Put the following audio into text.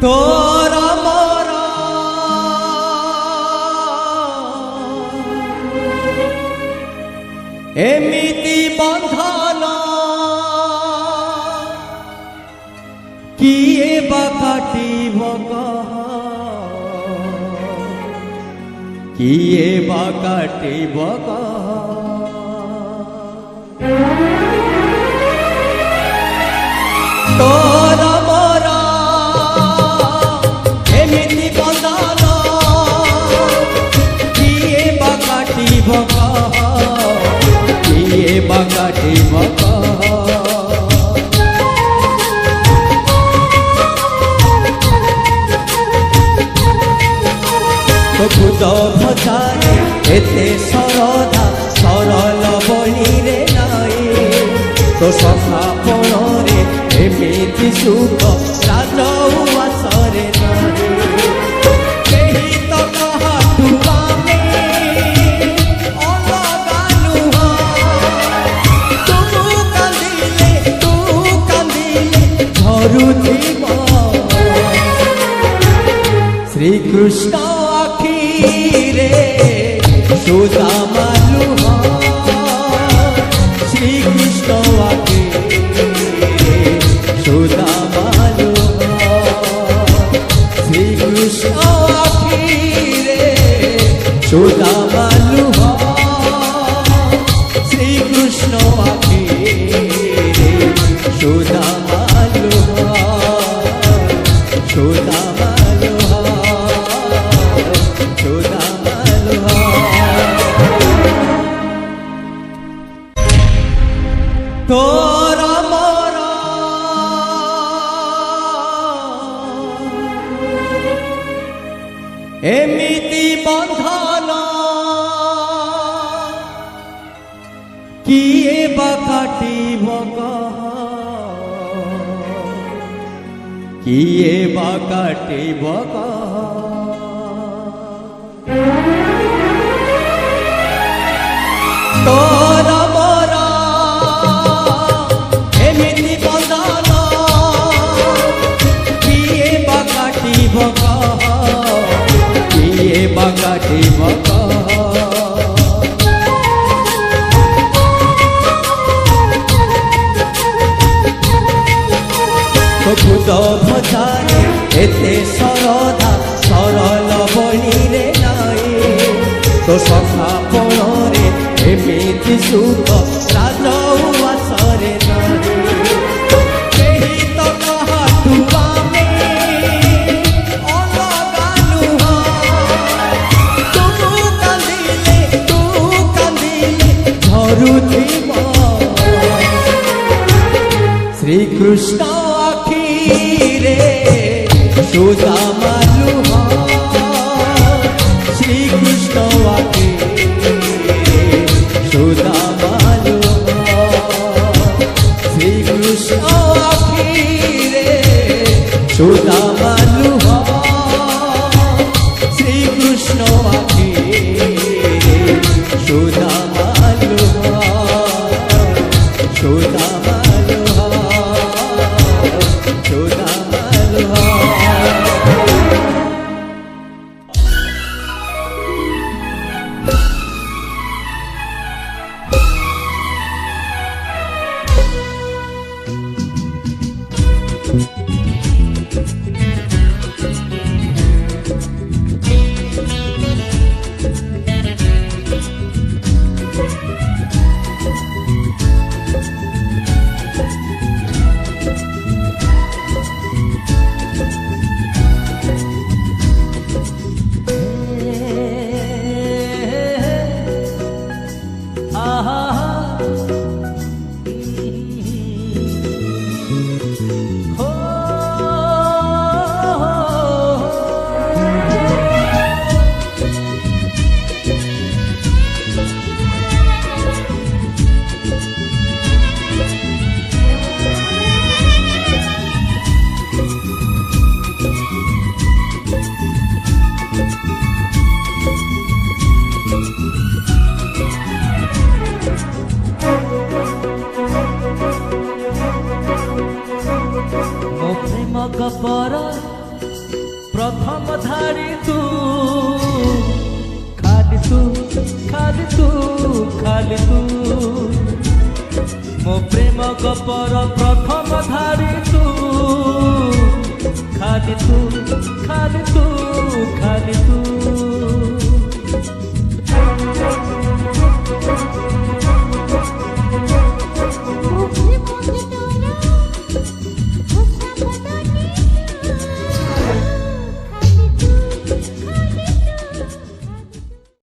তোরা মোরা এমিতি বন্ধন কিয়ে বা কাটিব কিয়ে বা কাটিব তোরা মোরা এমিতি বন্ধন কিয়ে বা কাটিব কিয়ে বা কাটিব খুদ ভজারে এতে সরদা সরল বলিরে নাই তো সখা পণরে এমিতি সুখ রাজউয়াসরে নাই কেহি তো কাহাঠু আমি অলগা নুহ তু কান্দিলে ঝরুথিব শ্রীকৃষ্ণ রে সুদামা লুহ শ্রীকৃষ্ণ আগে সুদামা লুহ শ্রীকৃষ্ণ আগে রে সুদামা লুহ শ্রীকৃষ্ণ আগে রে সুদামা লুহ সুদামা তোরা মোরা এমিতি বন্ধন কিয়ে বা কাটিব কিয়ে বা কাটিব তোরা মোরা এমিতি বন্ধন কিয়ে বা কাটিব কিয়ে বা কাটিব খুদ ভজারে এতে সরদা সরল বলিরে নাই তো সখা পণরে এমিতি সুখ রাজউয়াসরে নাই কেহি তো কাহাঠু আমি অলগা নুহ তু কান্দিলে ঝরুথিব শ্রীকৃষ্ণ রে সুদামা লুহ শ্রীকৃষ্ণ আগে সুদামা লুহ শ্রীকৃষ্ণ আগে রে সুদামা লুহ শ্রীকৃষ্ণ আগে রে সুদামা লুহ সুদামা तू खाली तू मो प्रेम गपर